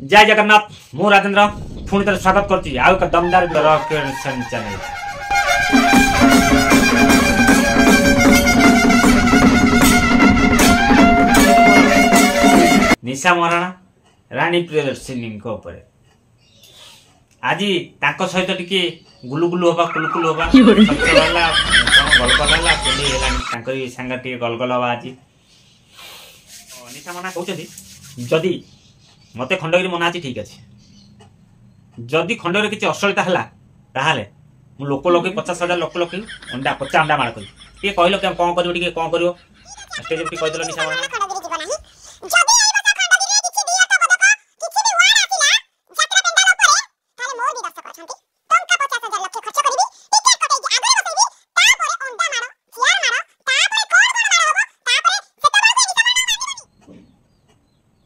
जय जगन्नाथ मु राजेंद्र पुणी थे स्वागत करछि आउ एक दमदार क्रिएशन चैनल। निशा महाराणा रानी प्रियदर्शिनी आज तांको सहित टिके गुलुगुलु हवा कुलुकुलु हवा गलगल है सांग टे गलगल हवा आज निशा महाराणा कहते जदि मते खंडगिरी मना अच्छी ठीक अच्छे जदि खंडगिरी किसी अश्लीलता है ताहले मु लोक लोक 50,000 लोक लोक अंडा 50 अंडा मार कर कहल कौन कर कौन कर स्टेज पे कहीदेल निशा महाराणा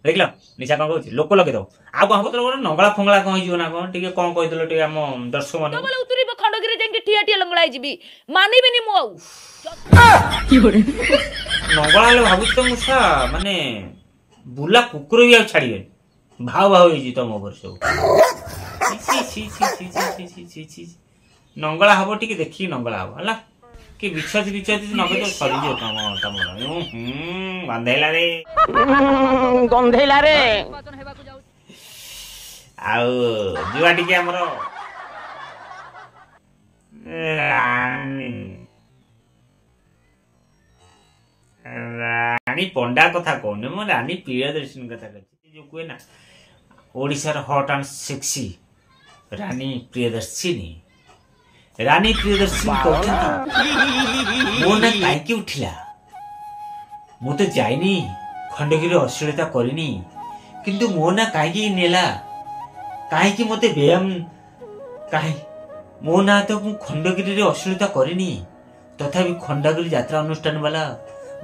देख निशा कौन कहूँ लोक लगे दो आ कौन हम नंगला फंगला कौन ना कौन टे कौन कहीदेल आम दर्शक मान खंडगिरी जाके ठिया ठिया लंगड़ा जीवी मानिबेनी मु आउ नंगला ले भाबु तो मुसा माने बुला कुकुर भी आ छाड़िबे भाव भाव होई तो मो घर सब छी छी छी छी छी छी छी नंगला हबो टिके देखी नंगला हबो हला कि विश्वास नगे तो सरी जो तम गंधेला रे गंधेला रे आउ जुआ टिके हमर रानी पंडा कथा कहने मो रानी प्रियदर्शिनी कथा कहती जो कहे ना ओडिशार हॉट एंड सेक्सी रानी प्रियदर्शिनी कहते मो ना काईकी उठिला मु तो जाइनी खंडगिरी अश्लीलता करिनी किंतु मो ना काईकी नेला काईकी मते व्यायाम काई मो ना तो मु खंडगिरी रे अश्लीलता करिनी तथापि खंडगिरी यात्रा अनुष्ठान वाला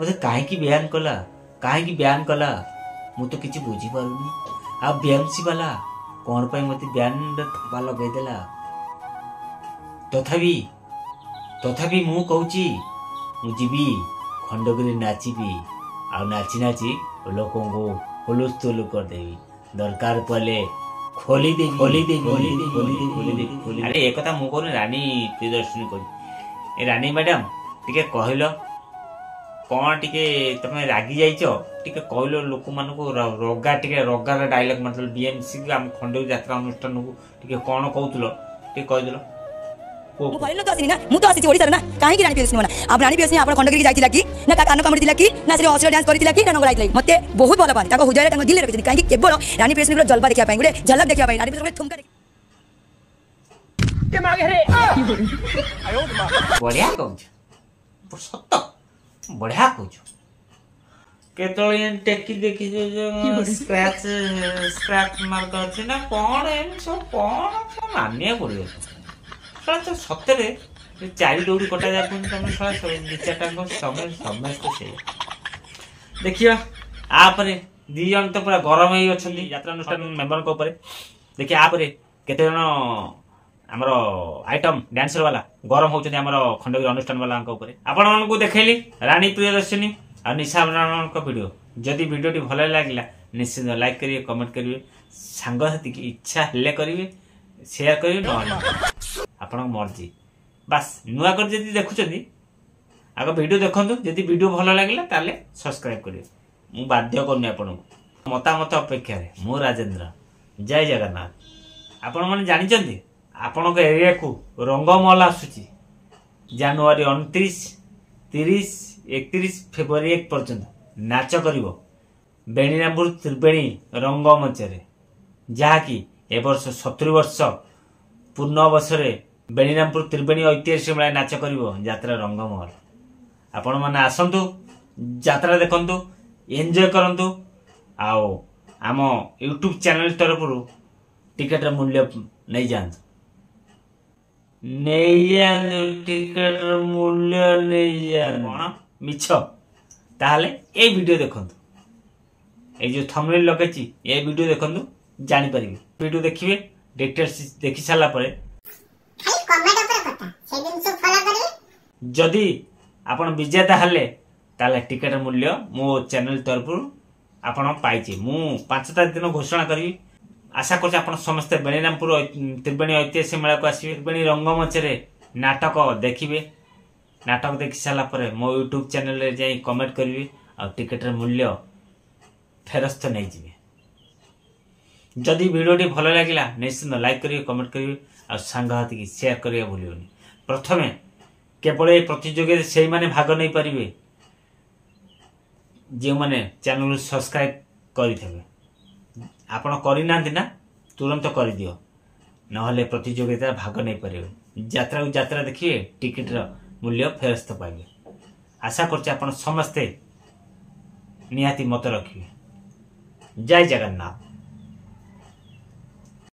मते काईकी बयान कला मु तो किछि बुझी पारुनी आ बीएमसी वाला कोन पय मते बयान थपा लगै देला तथापि मु कहूची मु जीवी खंडगिरी नाचिबी आ नाची नाची लोकों को हुलुस्थुल कर देवी दरकार पड़े खोली दे अरे एक कथा मु कहूनी रानी प्रियदर्शिनी कही रानी मैडम टिके कहलो कौन टिके तमे रागी जाइछो टिके कहलो लोक मान को रगा टिके रगार डायलॉग मतलब बीएमसी हम खंडगिरी यात्रा अनुष्ठान को टिके कौन कहउतलो टिके कहदेलो मु कहले तो आसिनी ना मु तो आसी ओडिसा ना काहे की रानी प्रियदर्शिनी ना अब रानी प्रियदर्शिनी आपण खंडगिरी जाइतिला की ना कान कमड़ी दिला की ना से असर डांस करतिला की ना नंगला आइतला मते बहुत भलो पानी ताको हृदय ताको दिल रखितनी काहे की केवल रानी प्रियदर्शिनी रो जलवा देखिया पाई गुडे झलक देखिया पाई रानी प्रियदर्शिनी ठुमका के मागे रे बढ़िया कहूछ सत्य बढ़िया कहूछ केतळे टेकी देखि जो स्क्रैच मार्क अछि ना कोन एम सब कोन मानिया पड़ियो तो सत्य चारि दौड़ी कटा जाए तुम चार्टा समय समस्त से देखिए आपरे दी जन तो पूरा गरम ही अच्छा यात्रा अनुष्ठान मेम्बर देखिए आपरे केते जन आमर आइटम डांसर वाला गरम होचनी आमर खंडगिरी अनुष्ठान वाला आपण मानकु देखैली रानी प्रियदर्शिनी और निशा महाराणा वीडियो जदि वीडियोटी भल लगिला निश्चित लाइक करिए कमेंट करिए सांगसाथी की इच्छा हेले करिए शेयर करिए न आपण मर्जी बस नुआ कर जदि देखुचंदी आग वीडियो देखंतु जदि वीडियो भल लागिला ताले सब्सक्राइब करिए मु बाध्य करनी आपण मतामत अपेक्षा रे मु राजेंद्र जय जगन्नाथ आपण माने जानि चंदी आपण को एरिया को रंगमहल आसुची जनवरी 29 30 31 फेब्रुआरी 1 पर्यंत नाच करिवो बेणीरामपुर त्रिवेणी रंगमंच रे जहाँकि ए वर्ष 70 वर्ष पूर्ण अवसर बेणीरामपुर त्रिवेणी ऐतिहासिक मेला नाच करिवो यात्रा रंगमहल आपण माने आसंतु यात्रा देखंतु एंजॉय करंतु आओ आम यूट्यूब चैनल तरफ टिकट मूल्य नहीं जानतु टिकट मूल्य नहीं जान मिछ ताहले ए वीडियो देखंतु ए जो थंबनेल लगेची ए वीडियो देखंतु जानि परिबे वीडियो देखिबे डिटेल्स देखि साला परे खाली कमेंट ऊपर कथा से दिन से फॉलो करिवे जदी आपण विजेता हले ताले टिकट मूल्य मो चैनल तरफ आपण पाइछि मु 5 तारिख दिन घोषणा करी आशा कर समस्ते बेणीरामपुर त्रिवेणी ऐतिहासिक मेला को आसवे। त्रिवेणी रंगमंच नाटक देखिए। नाटक देखी सारा पर मो यूट्यूब चैनल रे जाई कमेंट करिवे और टिकट मूल्य फेरस्त नहीं जिवे। जदि वीडियोटी भल लगिला निश्चित लाइक करिवे, कमेंट करिवे और सांगहाती शेयर करिवे भूलियोनी। प्रथमे केवल ये प्रतियोगिता से ही माने भाग नहीं पारिबे जो माने चैनल सब्सक्राइब करिथेबे। आपण करना ना तुरंत कर दियो, नहले प्रतियोगिता भाग नहीं पारे। यात्रा को यात्रा देखिए, टिकट मूल्य फेरस्त पाइबे। आशा कर समस्ते निहाती मत रखिए। जय जगन्नाथ।